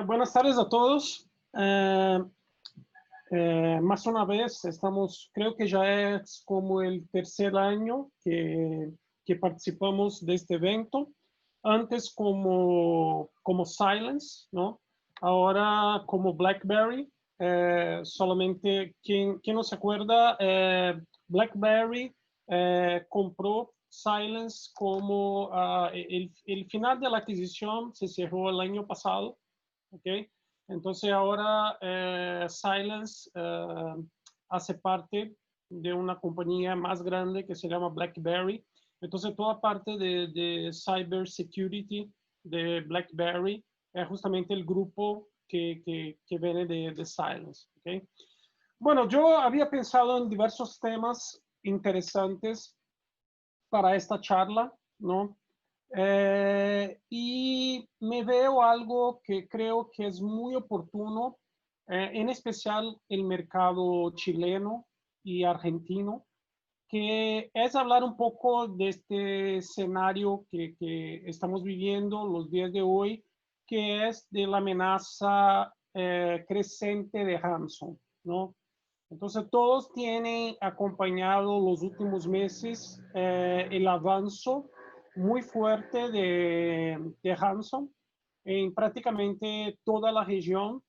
Buenas tardes a todos. Más una vez estamos, creo que ya es como el tercer año que participamos de este evento. Antes como Silence, ¿no? Ahora como BlackBerry. Solamente, quien no se acuerda, BlackBerry compró Silence como el final de la adquisición se cerró el año pasado. ¿Okay? Entonces ahora Silence hace parte de una compañía más grande que se llama BlackBerry. Entonces toda parte de cyber security de BlackBerry es justamente el grupo que viene de Silence. ¿Okay? Bueno, yo había pensado en diversos temas interesantes para esta charla, ¿no? Y me veo algo que creo que es muy oportuno, en especial el mercado chileno y argentino, que es hablar un poco de este escenario que estamos viviendo los días de hoy, que es de la amenaza creciente de Hanson, ¿no? Entonces, todos tienen acompañado los últimos meses el avance muy fuerte de Hanson en prácticamente toda la región.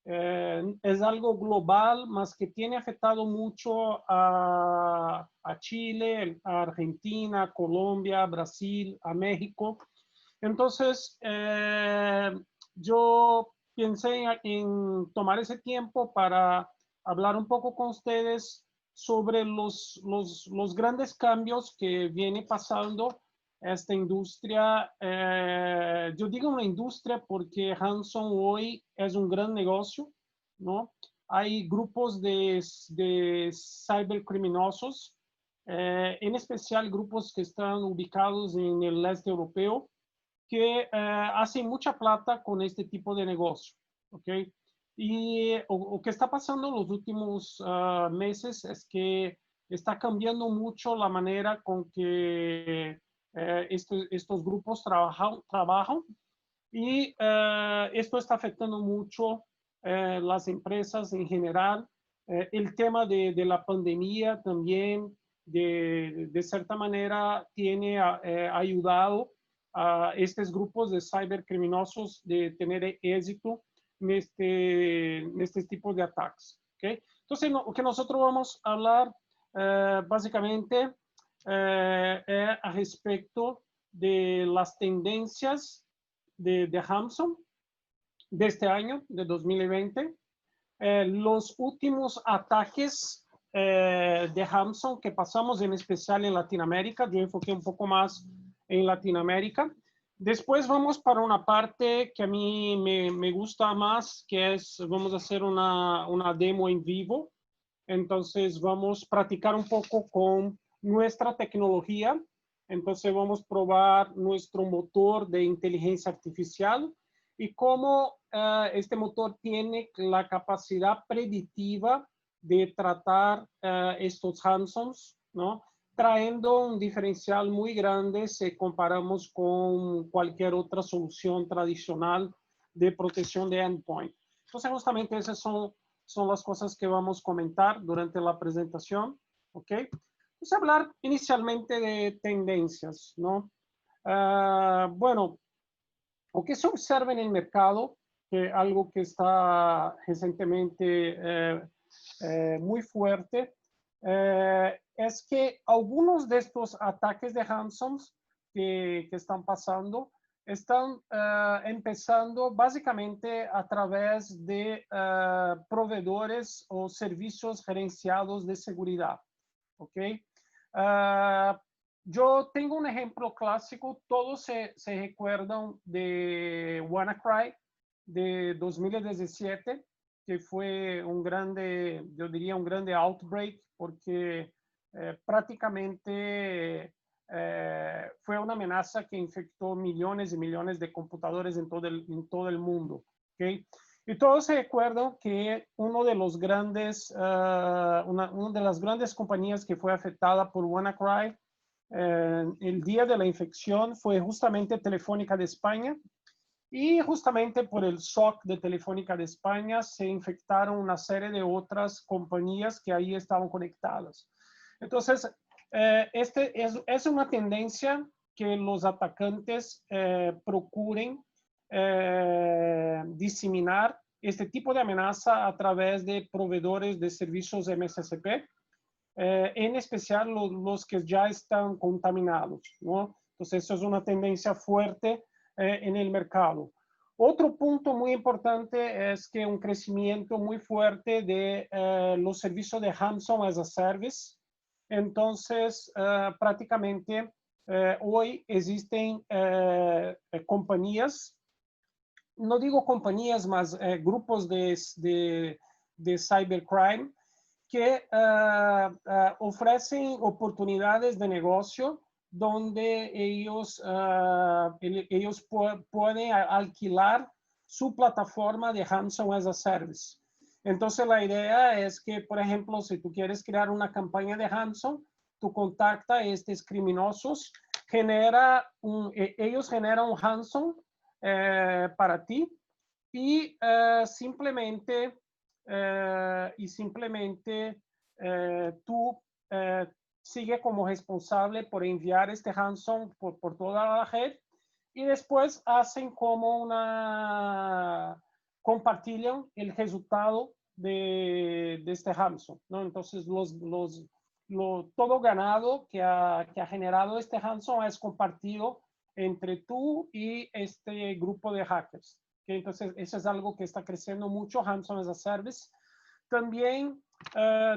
Es algo global, más que tiene afectado mucho a Chile, a Argentina, a Colombia, a Brasil, a México. Entonces, yo pensé en tomar ese tiempo para hablar un poco con ustedes sobre los grandes cambios que viene pasando esta industria. Yo digo una industria porque Hanson hoy es un gran negocio, ¿no? Hay grupos de cibercriminosos, en especial grupos que están ubicados en el este europeo, que hacen mucha plata con este tipo de negocio, ¿ok? Y o que está pasando en los últimos meses es que está cambiando mucho la manera con que estos grupos trabajan y esto está afectando mucho las empresas en general. El tema de la pandemia también, de cierta manera, tiene ayudado a estos grupos de cibercriminosos de tener éxito en este tipo de ataques. ¿Okay? Entonces, lo que nosotros vamos a hablar básicamente a respecto de las tendencias de Hanson de este año, de 2020, los últimos ataques de Hanson que pasamos en especial en Latinoamérica. Yo enfoqué un poco más en Latinoamérica. Después vamos para una parte que a mí me gusta más, que es, vamos a hacer una demo en vivo. Entonces vamos a practicar un poco con nuestra tecnología. Entonces vamos a probar nuestro motor de inteligencia artificial y cómo este motor tiene la capacidad predictiva de tratar estos Hansons, ¿no? Trayendo un diferencial muy grande si comparamos con cualquier otra solución tradicional de protección de endpoint. Entonces, justamente esas son las cosas que vamos a comentar durante la presentación, ¿ok? Vamos a hablar inicialmente de tendencias, ¿no? Bueno, o que se observa en el mercado, que algo que está recientemente muy fuerte, es que algunos de estos ataques de ransomware que están pasando están empezando básicamente a través de proveedores o servicios gerenciados de seguridad. ¿Ok? Yo tengo un ejemplo clásico, todos se recuerdan de WannaCry de 2017, que fue un grande, yo diría un grande outbreak, porque prácticamente fue una amenaza que infectó millones y millones de computadores en todo el mundo. ¿Okay? Y todos se recuerdan que uno de los grandes, una de las grandes compañías que fue afectada por WannaCry el día de la infección fue justamente Telefónica de España, Y justamente por el SOC de Telefónica de España se infectaron una serie de otras compañías que ahí estaban conectadas. Entonces, este es una tendencia que los atacantes procuren diseminar este tipo de amenaza a través de proveedores de servicios MSSP, en especial los que ya están contaminados, ¿no? Entonces, eso es una tendencia fuerte en el mercado. Otro punto muy importante es que un crecimiento muy fuerte de los servicios de Ransom as a Service. Entonces, prácticamente hoy existen compañías, no digo compañías, más grupos de cybercrime que ofrecen oportunidades de negocio donde ellos pueden alquilar su plataforma de Ransom as a Service. Entonces, la idea es que, por ejemplo, si tú quieres crear una campaña de ransom, tú contactas a estos criminosos, ellos generan un ransom para ti y simplemente tú sigue como responsable por enviar este ransom por toda la red y después hacen como compartillan el resultado de este ransom, ¿no? Entonces todo ganado que ha generado este ransom es compartido entre tú y este grupo de hackers. ¿Okay? Entonces, eso es algo que está creciendo mucho, Ransom as a Service. También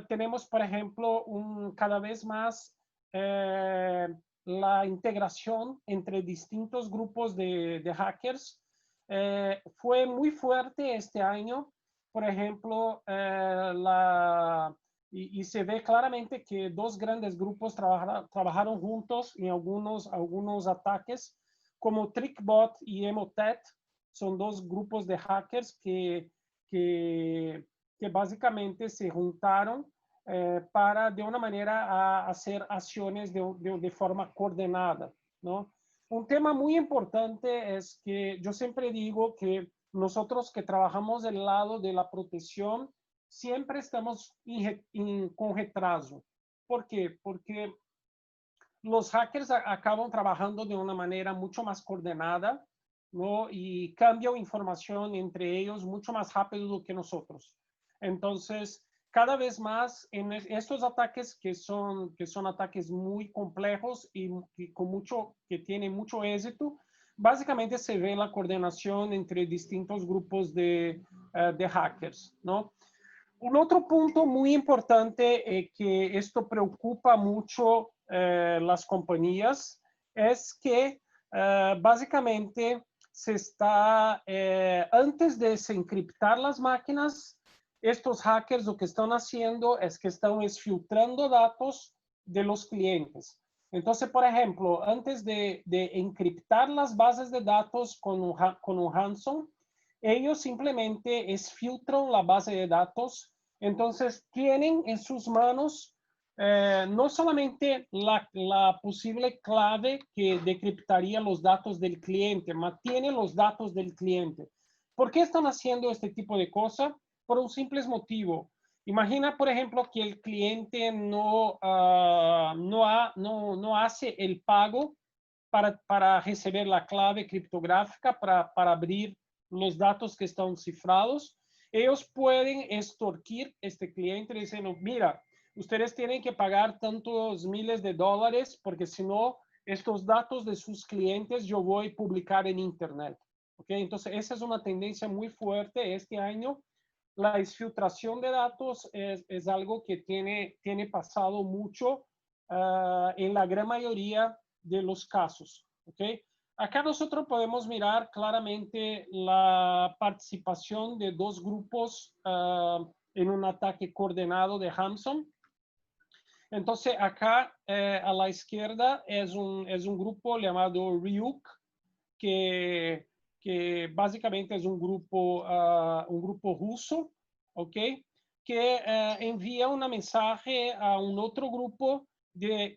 tenemos, por ejemplo, cada vez más la integración entre distintos grupos de hackers. Fue muy fuerte este año. Por ejemplo, y se ve claramente que dos grandes grupos trabajaron juntos en algunos ataques, como TrickBot y Emotet. Son dos grupos de hackers que básicamente se juntaron para de una manera hacer acciones de forma coordinada, ¿no? Un tema muy importante es que yo siempre digo que nosotros que trabajamos del lado de la protección, siempre estamos con retraso. ¿Por qué? Porque los hackers acaban trabajando de una manera mucho más coordinada, ¿no? Y cambian información entre ellos mucho más rápido que nosotros. Entonces, cada vez más en estos ataques que son ataques muy complejos y que tienen mucho éxito, básicamente se ve la coordinación entre distintos grupos de hackers, ¿no? Un otro punto muy importante que esto preocupa mucho las compañías es que básicamente antes de desencriptar las máquinas, estos hackers lo que están haciendo es que están filtrando datos de los clientes. Entonces, por ejemplo, antes de encriptar las bases de datos con un ransom, ellos simplemente filtran la base de datos. Entonces, tienen en sus manos no solamente la posible clave que decriptaría los datos del cliente, mas tiene los datos del cliente. ¿Por qué están haciendo este tipo de cosas? Por un simple motivo. Imagina, por ejemplo, que el cliente no hace el pago para recibir la clave criptográfica para abrir los datos que están cifrados. Ellos pueden extorquir este cliente diciendo, mira, ustedes tienen que pagar tantos miles de dólares porque si no, estos datos de sus clientes yo voy a publicar en Internet. ¿Okay? Entonces, esa es una tendencia muy fuerte este año. La exfiltración de datos es algo que tiene pasado mucho en la gran mayoría de los casos. ¿Okay? Acá nosotros podemos mirar claramente la participación de dos grupos en un ataque coordinado de ransom. Entonces, acá a la izquierda es un grupo llamado Ryuk, que básicamente es un grupo ruso, ¿ok? Que envía una mensaje a un otro grupo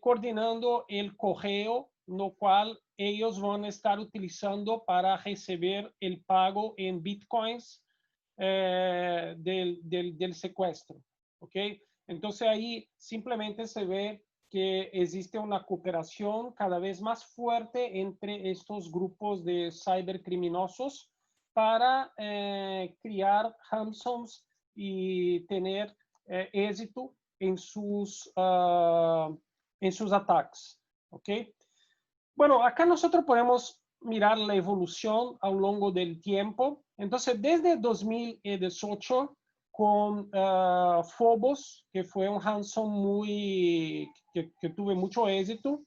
coordinando el correo lo cual ellos van a estar utilizando para recibir el pago en bitcoins del secuestro. ¿Ok? Entonces ahí simplemente se ve que existe una cooperación cada vez más fuerte entre estos grupos de cibercriminosos para crear ransoms y tener éxito en sus ataques. ¿Ok? Bueno, acá nosotros podemos mirar la evolución a lo largo del tiempo. Entonces, desde 2018, con Phobos, que fue un ransom que tuvo mucho éxito,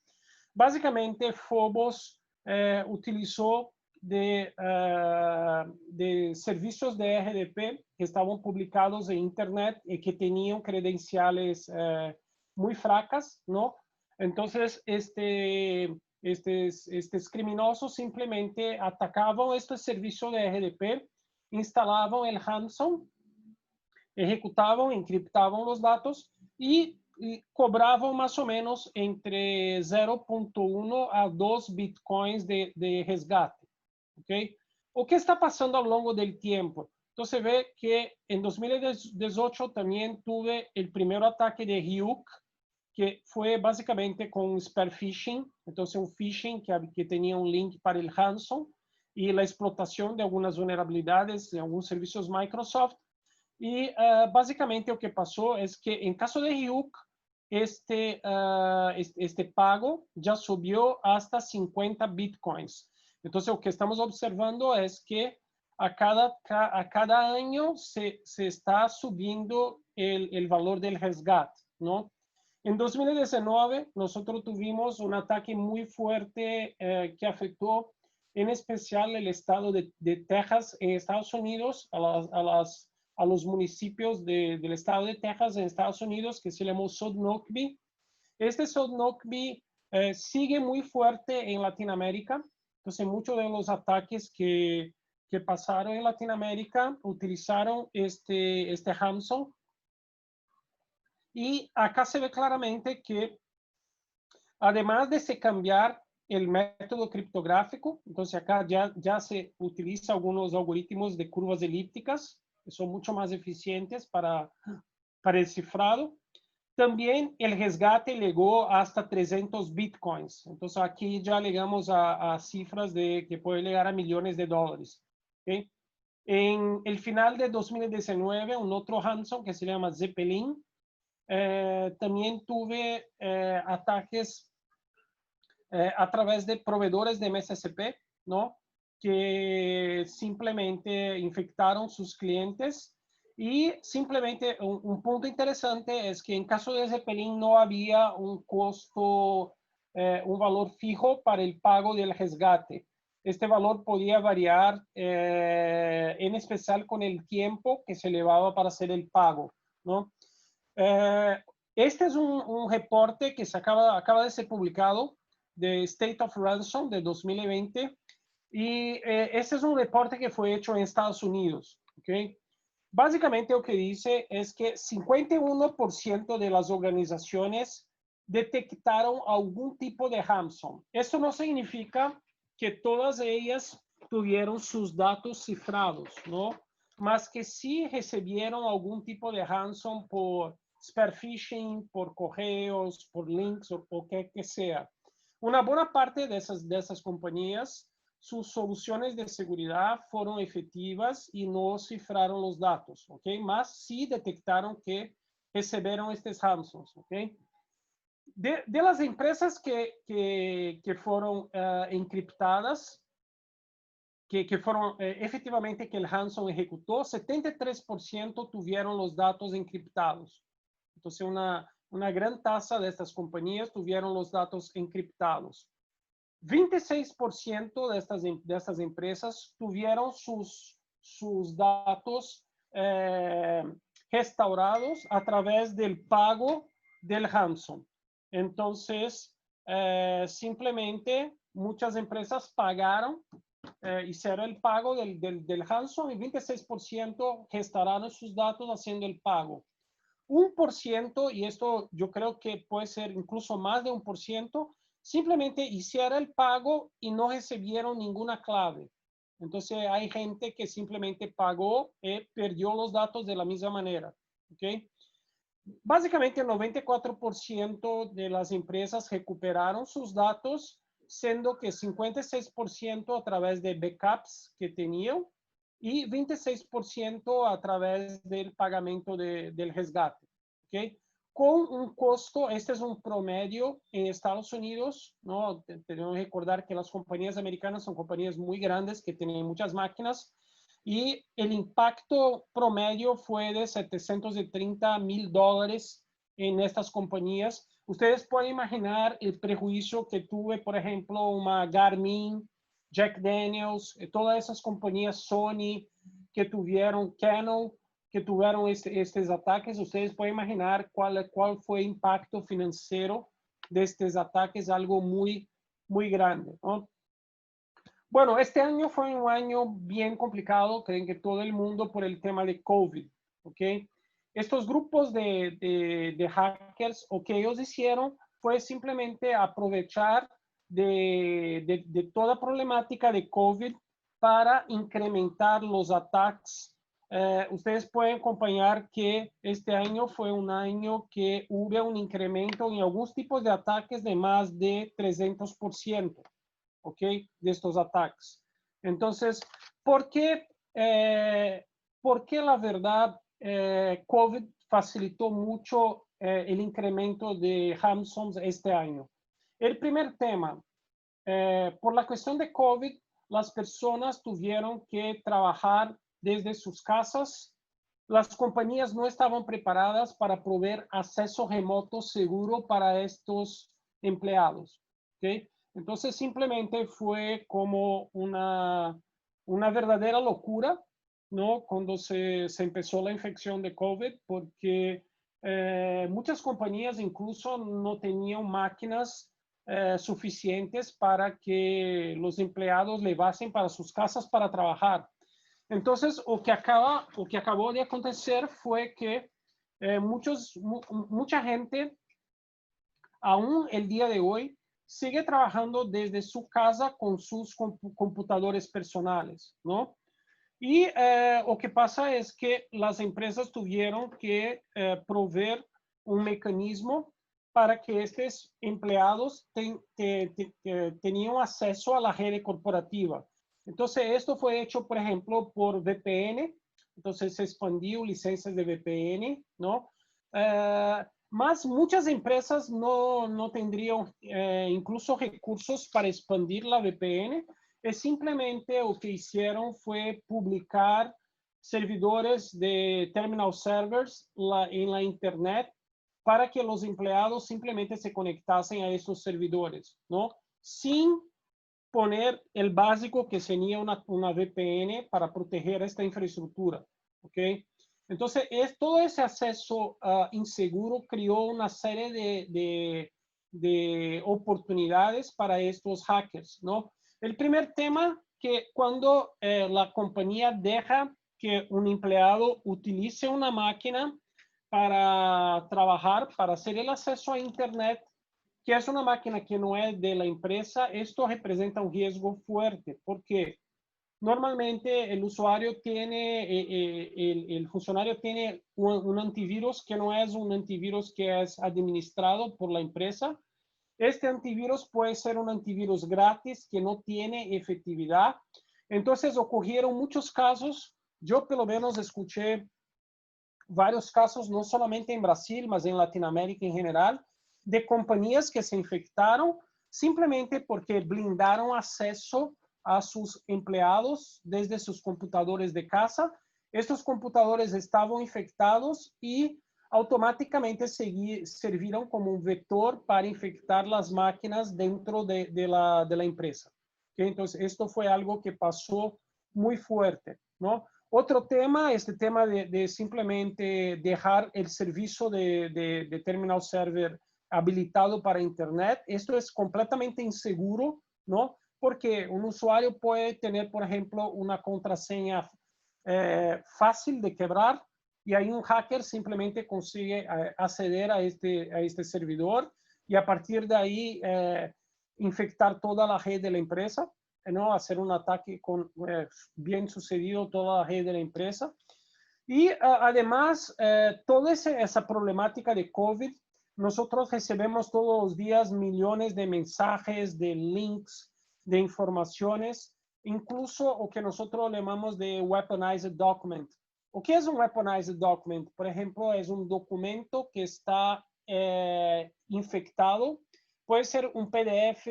básicamente Phobos utilizó de servicios de RDP que estaban publicados en Internet y que tenían credenciales muy fracas, ¿no? Entonces, estos criminosos simplemente atacaban este servicio de RDP, instalaban el ransom, ejecutaban, encriptaban los datos y cobravam mais ou menos entre 0,1 a 2 bitcoins de resgate. ¿Okay? O que está passando ao longo do tempo? Então, você vê que em 2018 também tuve o primeiro ataque de Ryuk, que foi basicamente com spear phishing. Então, um phishing que tinha um link para o ransom e a explotação de algumas vulnerabilidades em alguns serviços Microsoft. E basicamente o que passou é que, em caso de Ryuk, este pago já subiu hasta 50 bitcoins. Então, o que estamos observando é que a cada ano se está subindo o valor do resgate, ¿no? En 2019, nosotros tuvimos un ataque muy fuerte que afectó en especial el estado de Texas en Estados Unidos, a los municipios del estado de Texas en Estados Unidos, que se llamó Sodnockby. Este Sodnockby sigue muy fuerte en Latinoamérica. Entonces, muchos de los ataques que pasaron en Latinoamérica utilizaron este ransom. Y acá se ve claramente que, además de se cambiar el método criptográfico, entonces acá ya se utiliza algunos algoritmos de curvas elípticas, que son mucho más eficientes para el cifrado. También el resgate llegó hasta 300 bitcoins. Entonces aquí ya llegamos a cifras que pueden llegar a millones de dólares. ¿Okay? En el final de 2019, un otro ransom que se llama Zeppelin, también tuve ataques a través de proveedores de MSSP, ¿no? Que simplemente infectaron sus clientes. Y simplemente un punto interesante es que en caso de Zeppelin no había un costo, un valor fijo para el pago del resgate. Este valor podía variar en especial con el tiempo que se llevaba para hacer el pago, ¿no? Este es un reporte que acaba de ser publicado de State of Ransom de 2020 y este es un reporte que fue hecho en Estados Unidos. ¿Okay? Básicamente lo que dice es que 51% de las organizaciones detectaron algún tipo de ransom. Esto no significa que todas ellas tuvieron sus datos cifrados, ¿no? Mas que sí recibieron algún tipo de ransom por spear phishing, por correos, por links o que sea. Una buena parte de esas compañías, sus soluciones de seguridad fueron efectivas y no cifraron los datos, ¿ok? Mas sí detectaron que recibieron estos ransoms, ¿ok? De las empresas que fueron encriptadas, que fueron efectivamente que el ransom ejecutó, 73% tuvieron los datos encriptados. Entonces, una gran tasa de estas compañías tuvieron los datos encriptados. 26% de estas empresas tuvieron sus datos restaurados a través del pago del ransom. Entonces, simplemente muchas empresas pagaron, hicieron el pago del ransom y 26% restauraron sus datos haciendo el pago. 1%, y esto yo creo que puede ser incluso más de 1%, simplemente hiciera el pago y no recibieron ninguna clave. Entonces hay gente que simplemente pagó y perdió los datos de la misma manera. ¿Ok? Básicamente el 94% de las empresas recuperaron sus datos, siendo que 56% a través de backups que tenían y 26% a través del pagamento del resgate. ¿Ok? Con un costo, este es un promedio en Estados Unidos, ¿no? Tenemos que recordar que las compañías americanas son compañías muy grandes que tienen muchas máquinas y el impacto promedio fue de $730,000 en estas compañías. Ustedes pueden imaginar el prejuicio que tuve, por ejemplo, una Garmin, Jack Daniels, todas esas compañías, Sony, que tuvieron, Canon, que tuvieron estos ataques. Ustedes pueden imaginar cuál fue el impacto financiero de estos ataques, algo muy, muy grande, ¿no? Bueno, este año fue un año bien complicado, creen que todo el mundo por el tema de COVID, ¿ok? Estos grupos de hackers, o que ellos hicieron, fue simplemente aprovechar de toda problemática de COVID para incrementar los ataques. Ustedes pueden acompañar que este año fue un año que hubo un incremento en algunos tipos de ataques de más de 300%. ¿Ok? De estos ataques. Entonces, ¿por qué la verdad COVID facilitó mucho el incremento de ransomware este año? El primer tema, por la cuestión de COVID, las personas tuvieron que trabajar desde sus casas. Las compañías no estaban preparadas para proveer acceso remoto seguro para estos empleados. ¿Ok? Entonces simplemente fue como una verdadera locura, ¿no? Cuando se empezó la infección de COVID, porque muchas compañías incluso no tenían máquinas suficientes para que los empleados llevasen para sus casas para trabajar. Entonces, lo que acabó de acontecer fue que mucha gente, aún el día de hoy, sigue trabajando desde su casa con sus computadores personales, ¿no? Y lo que pasa es que las empresas tuvieron que proveer un mecanismo para que estos empleados tenían acceso a la red corporativa. Entonces, esto fue hecho, por ejemplo, por VPN. Entonces, se expandió licencias de VPN, ¿no? Más muchas empresas no tendrían incluso recursos para expandir la VPN. Es simplemente lo que hicieron fue publicar servidores de terminal servers en la internet para que los empleados simplemente se conectasen a esos servidores, ¿no? Sin poner el básico que sería una VPN para proteger esta infraestructura, ¿ok? Entonces, todo ese acceso inseguro creó una serie de oportunidades para estos hackers, ¿no? El primer tema, que cuando la compañía deja que un empleado utilice una máquina para trabajar, para hacer el acceso a Internet, que es una máquina que no es de la empresa, esto representa un riesgo fuerte, porque normalmente el usuario tiene, el funcionario tiene un antivirus que no es un antivirus que es administrado por la empresa. Este antivirus puede ser un antivirus gratis que no tiene efectividad. Entonces ocurrieron muchos casos, yo por lo menos escuché varios casos, no solamente en Brasil, mas en Latinoamérica en general, de compañías que se infectaron simplemente porque blindaron acceso a sus empleados desde sus computadores de casa. Estos computadores estaban infectados y automáticamente serviram como um vetor para infectar as máquinas dentro de la empresa. ¿Okay? Entonces, esto fue algo que pasó muy fuerte, ¿no? Otro tema, este tema de simplemente dejar el servicio de terminal server habilitado para Internet. Esto es completamente inseguro, ¿no? Porque un usuario puede tener, por ejemplo, una contraseña fácil de quebrar y ahí un hacker simplemente consigue acceder a este servidor y a partir de ahí infectar toda la red de la empresa, ¿no? Hacer un ataque bien sucedido toda la red de la empresa. Y además, toda esa problemática de COVID, nosotros recibimos todos los días millones de mensajes, de links, de informaciones, incluso lo que nosotros llamamos de weaponized document. ¿O qué es un weaponized document? Por ejemplo, es un documento que está infectado. Puede ser un PDF,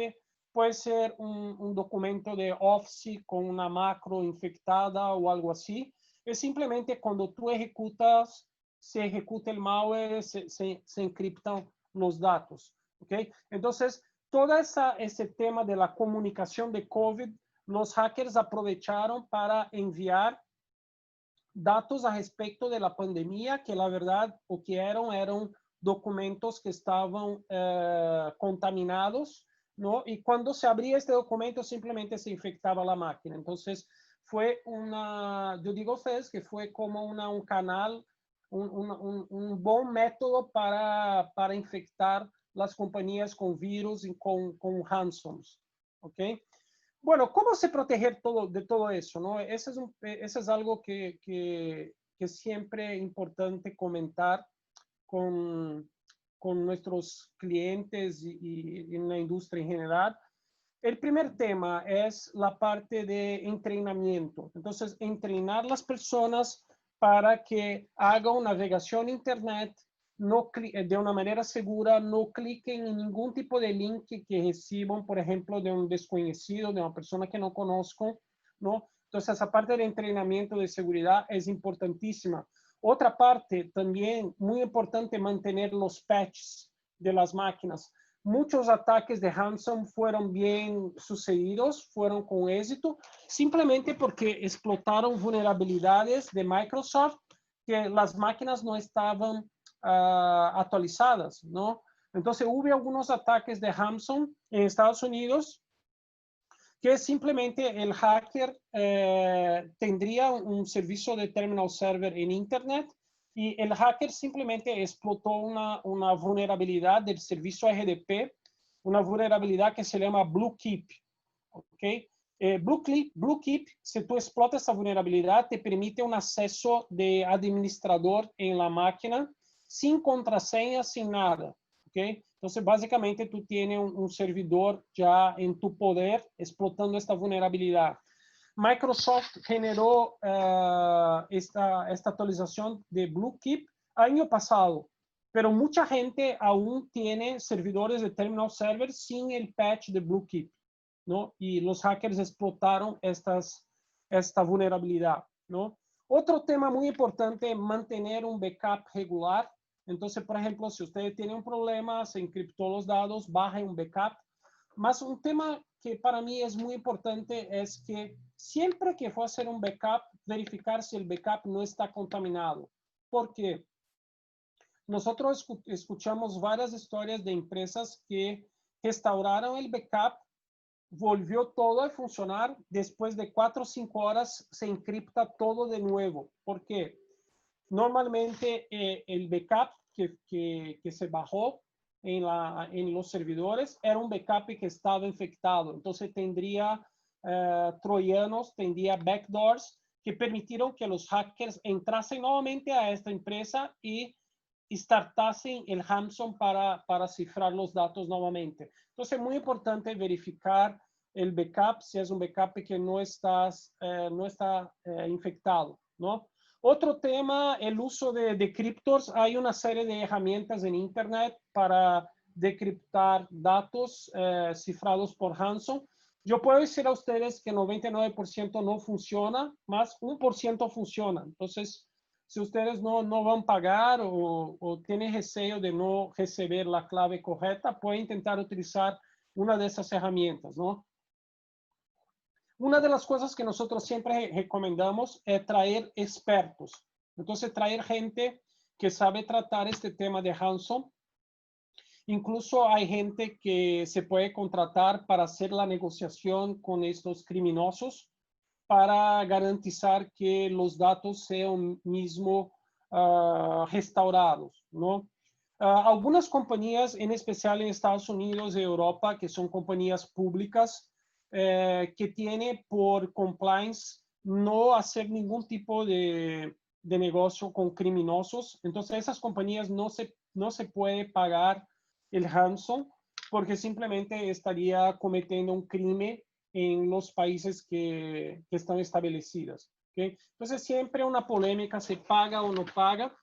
puede ser un documento de Office con una macro infectada o algo así. Es simplemente cuando tú ejecutas, se ejecuta el malware, se encriptan los datos. ¿Okay? Entonces, todo ese tema de la comunicación de COVID, los hackers aprovecharon para enviar datos a respecto de la pandemia, que la verdad o que eran documentos que estaban contaminados, ¿no? Y cuando se abría este documento, simplemente se infectaba la máquina. Entonces, fue yo digo ustedes que fue como un canal, un buen método para infectar las compañías con virus y con ransoms, ¿ok? Bueno, ¿cómo se proteger de todo eso, no? Eso es algo que siempre es importante comentar con nuestros clientes y en la industria en general. El primer tema es la parte de entrenamiento. Entonces, entrenar las personas para que hagan navegación internet de una manera segura, no cliquen en ningún tipo de link que reciban, por ejemplo, de un desconocido, de una persona que no conozco, ¿no? Entonces, esa parte de entrenamiento de seguridad es importantísima. Otra parte también muy importante, mantener los patches de las máquinas. Muchos ataques de ransom fueron bien sucedidos, fueron con éxito, simplemente porque explotaron vulnerabilidades de Microsoft que las máquinas no estaban actualizadas, ¿no? Entonces hubo algunos ataques de ransom en Estados Unidos que simplemente el hacker tendría un servicio de terminal server en Internet y el hacker simplemente explotó una vulnerabilidad del servicio RDP, una vulnerabilidad que se llama BlueKeep. ¿Okay? BlueKeep, si tú explotas esa vulnerabilidad, te permite un acceso de administrador en la máquina sin contraseña, sin nada. ¿Okay? Entonces, básicamente, tú tienes un servidor ya en tu poder explotando esta vulnerabilidad. Microsoft generó esta actualización de BlueKeep año pasado, pero mucha gente aún tiene servidores de terminal server sin el patch de BlueKeep, ¿no? Y los hackers explotaron esta vulnerabilidad, ¿no? Otro tema muy importante, mantener un backup regular. Entonces, por ejemplo, si usted tiene un problema, se encriptó los datos, baje un backup. Más un tema que para mí es muy importante es que siempre que fue a hacer un backup, verificar si el backup no está contaminado. ¿Por qué? Nosotros escuchamos varias historias de empresas que restauraron el backup, volvió todo a funcionar, después de 4 o 5 horas se encripta todo de nuevo. ¿Por qué? Normalmente el backup que se bajó en los servidores era un backup que estaba infectado. Entonces tendría troyanos, tendría backdoors que permitieron que los hackers entrasen nuevamente a esta empresa y startasen el ransom para cifrar los datos nuevamente. Entonces es muy importante verificar el backup si es un backup que no está infectado, ¿no? Otro tema, el uso de criptos. Hay una serie de herramientas en Internet para decriptar datos cifrados por ransom. Yo puedo decir a ustedes que 99% no funciona, más 1% funciona. Entonces, si ustedes no van a pagar o tienen deseo de no recibir la clave correcta, pueden intentar utilizar una de esas herramientas, ¿no? Una de las cosas que nosotros siempre recomendamos es traer expertos. Entonces, traer gente que sabe tratar este tema de ransom. Incluso hay gente que se puede contratar para hacer la negociación con estos criminosos para garantizar que los datos sean mismo restaurados, ¿no? Algunas compañías, en especial en Estados Unidos y Europa, que son compañías públicas, que tienen por compliance no hacer ningún tipo de negocio con criminosos. Entonces, esas compañías no se puede pagar el ransom porque simplemente estaría cometiendo un crimen en los países que están establecidos. ¿Okay? Entonces, siempre una polémica, se paga o no paga.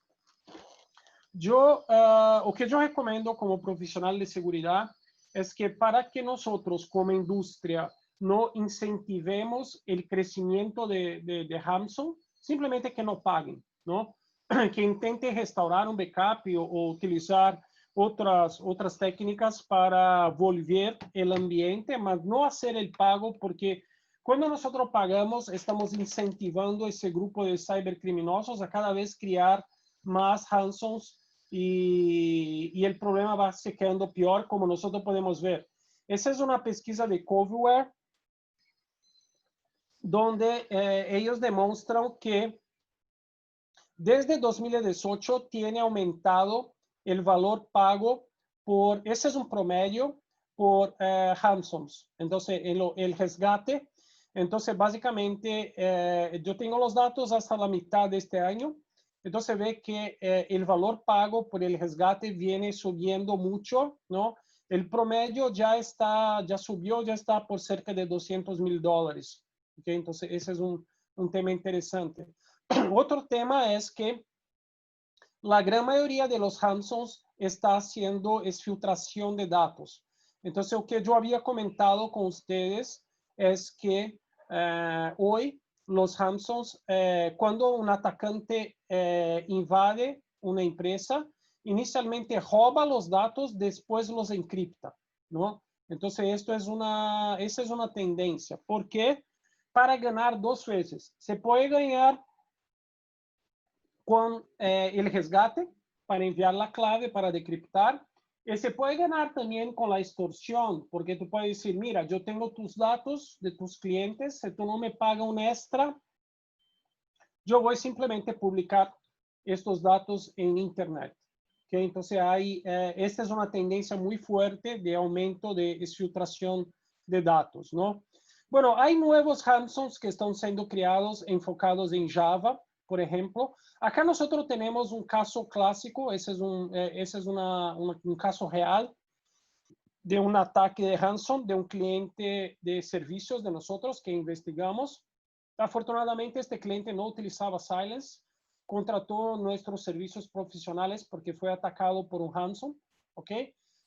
O que yo recomiendo como profesional de seguridad es que para que nosotros como industria no incentivemos el crecimiento de ransom, simplemente que no paguen, ¿no? Que intenten restaurar un backup o utilizar otras técnicas para volver el ambiente, mas no hacer el pago, porque cuando nosotros pagamos, estamos incentivando ese grupo de cybercriminosos a cada vez crear más ransoms y el problema va se quedando peor, como nosotros podemos ver. Esa es una pesquisa de Coverware, donde ellos demuestran que desde 2018 tiene aumentado el valor pago por, ese es un promedio, por ransoms. Entonces, el resgate. Entonces, básicamente, yo tengo los datos hasta la mitad de este año. Entonces, ve que el valor pago por el resgate viene subiendo mucho, ¿no? El promedio ya subió, ya está por cerca de $200,000. ¿Okay? Entonces, ese es un tema interesante. Otro tema es que la gran mayoría de los ransoms está haciendo es filtración de datos. Entonces, lo que yo había comentado con ustedes es que hoy los ransoms, cuando un atacante invade una empresa, inicialmente roba los datos, después los encripta, ¿no? Entonces, esa es una tendencia. ¿Por qué? Para ganar dos veces. Se puede ganar con el resgate para enviar la clave para decriptar. Y se puede ganar también con la extorsión, porque tú puedes decir, mira, yo tengo tus datos de tus clientes, si tú no me pagas un extra, yo voy simplemente a publicar estos datos en Internet. ¿Okay? Entonces, esta es una tendencia muy fuerte de aumento de exfiltración de datos, ¿no? Bueno, hay nuevos ransoms que están siendo creados enfocados en Java, por ejemplo. Acá nosotros tenemos un caso clásico, ese es un caso real de un ataque de ransom de un cliente de servicios de nosotros que investigamos. Afortunadamente, este cliente no utilizaba Silence, contrató nuestros servicios profesionales porque fue atacado por un ransom, ¿ok?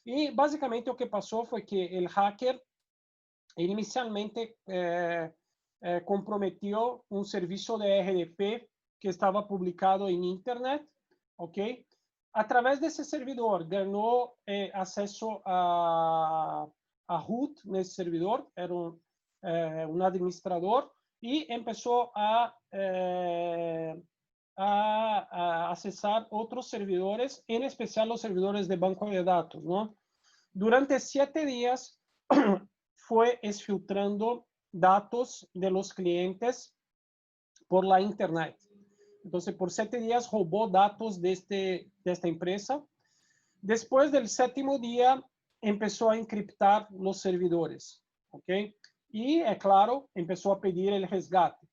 Y básicamente lo que pasó fue que el hacker inicialmente comprometió un servicio de RDP que estaba publicado en Internet, ¿ok? A través de ese servidor ganó acceso a root en ese servidor, era un administrador, y empezó a accesar otros servidores, en especial los servidores de banco de datos, ¿no? Durante 7 días fue exfiltrando datos de los clientes por la Internet. Entonces, por 7 días robó datos de esta empresa. Después del 7º día, empezó a encriptar los servidores. ¿Ok? Y, claro, empezó a pedir el resgate.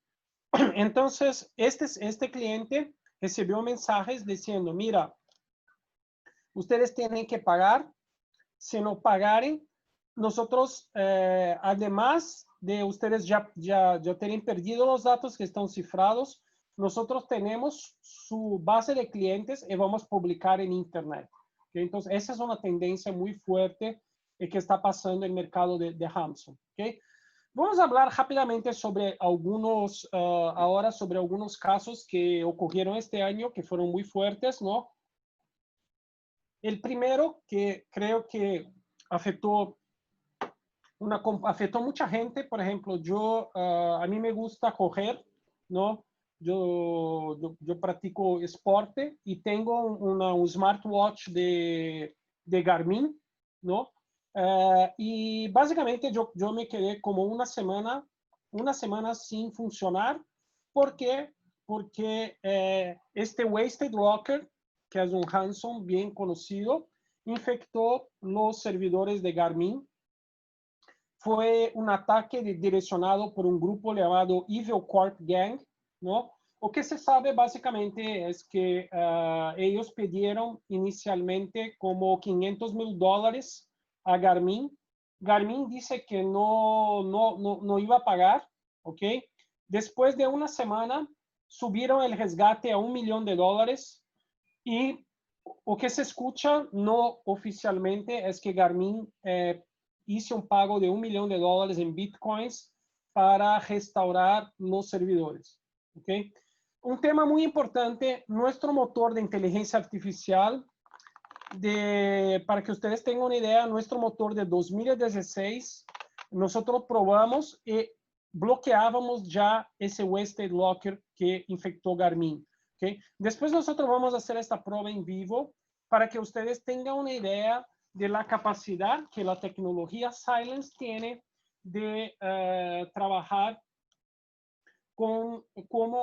Entonces, este cliente recibió mensajes diciendo, mira, ustedes tienen que pagar. Si no pagaren, nosotros, además de ustedes ya tienen perdido los datos que están cifrados, nosotros tenemos su base de clientes y vamos a publicar en Internet. ¿Okay? Entonces, esa es una tendencia muy fuerte que está pasando en el mercado de ransom. ¿Okay? Vamos a hablar rápidamente sobre ahora sobre algunos casos que ocurrieron este año que fueron muy fuertes, ¿no? El primero que creo que afectó mucha gente, por ejemplo, a mí me gusta correr, ¿no? Yo practico esporte y tengo un smartwatch de Garmin, ¿no? Y básicamente yo me quedé como una semana sin funcionar. ¿Por qué? Porque este Wasted Rocker, que es un ransom bien conocido, infectó los servidores de Garmin. Fue un ataque direccionado por un grupo llamado Evil Corp Gang, ¿no? Lo que se sabe básicamente es que ellos pidieron inicialmente como $500,000 a Garmin. Garmin dice que no iba a pagar, ¿ok? Después de una semana subieron el resgate a $1 millón y lo que se escucha no oficialmente es que Garmin hizo un pago de $1 millón en bitcoins para restaurar los servidores. ¿Okay? Un tema muy importante, nuestro motor de inteligencia artificial, para que ustedes tengan una idea, nuestro motor de 2016, nosotros probamos y bloqueábamos ya ese Wasted Locker que infectó Garmin. ¿Okay? Después nosotros vamos a hacer esta prueba en vivo para que ustedes tengan una idea de la capacidad que la tecnología Silence tiene de trabajar como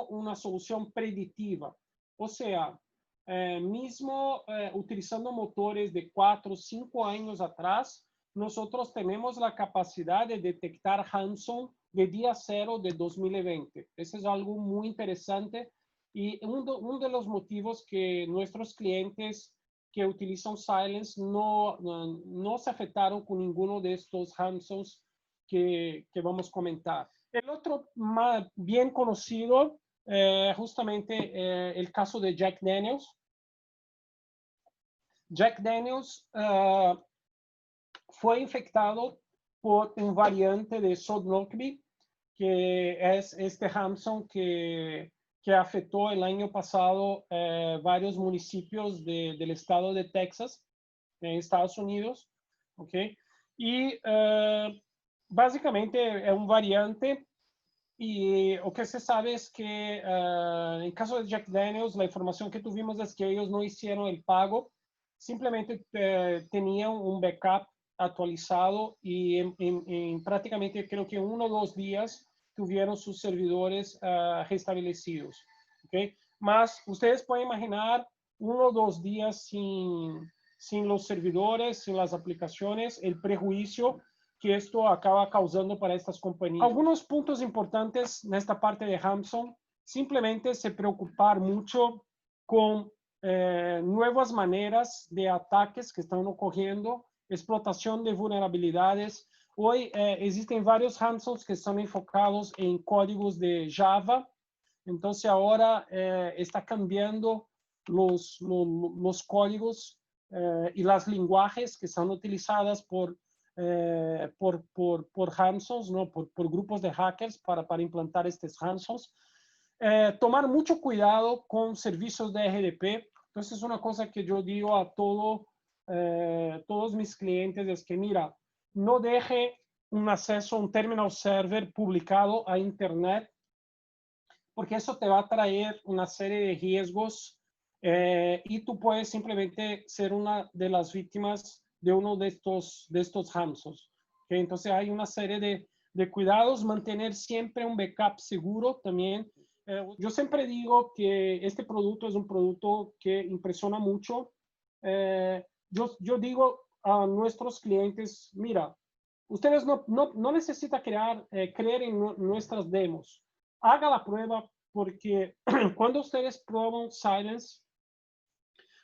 una solución predictiva. O sea, mismo utilizando motores de 4 o 5 años atrás, nosotros tenemos la capacidad de detectar ransom de día cero de 2020. Eso es algo muy interesante y uno de los motivos que nuestros clientes que utilizan Silence no se afectaron con ninguno de estos ransoms que vamos a comentar. El otro más bien conocido, justamente el caso de Jack Daniels. Jack Daniels fue infectado por un variante de Sodlockby, que es este ransom que afectó el año pasado varios municipios del estado de Texas, en Estados Unidos. ¿Okay? Y básicamente es un variante y lo que se sabe es que en caso de Jack Daniels, la información que tuvimos es que ellos no hicieron el pago, simplemente tenían un backup actualizado y en prácticamente creo que 1 o 2 días tuvieron sus servidores restablecidos. ¿Okay? Más ustedes pueden imaginar 1 o 2 días sin los servidores, sin las aplicaciones, el prejuicio que esto acaba causando para estas compañías. Algunos puntos importantes en esta parte de ransom, simplemente se preocupar mucho con nuevas maneras de ataques que están ocurriendo, explotación de vulnerabilidades. Hoy existen varios ransoms que están enfocados en códigos de Java, entonces ahora está cambiando los códigos y las lenguajes que son utilizadas por ransoms, ¿no? por grupos de hackers para implantar estos ransoms. Tomar mucho cuidado con servicios de RDP. Entonces, una cosa que yo digo a todos mis clientes es que, mira, no deje un acceso a un terminal server publicado a Internet, porque eso te va a traer una serie de riesgos y tú puedes simplemente ser una de las víctimas de uno de estos ransoms. ¿Okay? Entonces hay una serie de cuidados, mantener siempre un backup seguro también. Yo siempre digo que este producto es un producto que impresiona mucho. Yo digo a nuestros clientes, mira, ustedes no necesitan creer en nuestras demos. Haga la prueba porque cuando ustedes prueban Silence,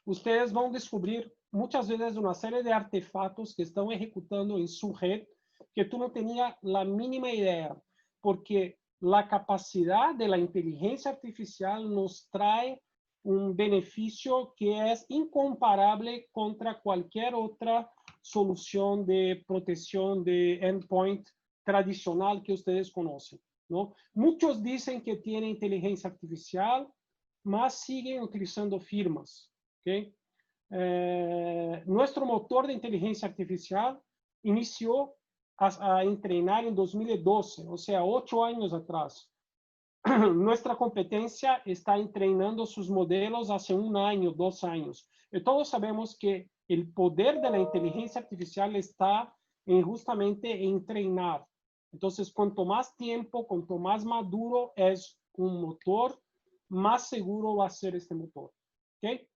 ustedes van a descubrir muchas veces una serie de artefactos que están ejecutando en su red que tú no tenías la mínima idea, porque la capacidad de la inteligencia artificial nos trae un beneficio que es incomparable contra cualquier otra solución de protección de endpoint tradicional que ustedes conocen, ¿no? Muchos dicen que tienen inteligencia artificial, mas siguen utilizando firmas. ¿Okay? Nuestro motor de inteligencia artificial inició a entrenar en 2012, o sea, 8 años atrás. Nuestra competencia está entrenando sus modelos hace 1 año, 2 años. Y todos sabemos que el poder de la inteligencia artificial está justamente en entrenar. Entonces, cuanto más tiempo, cuanto más maduro es un motor, más seguro va a ser este motor. ¿Okay?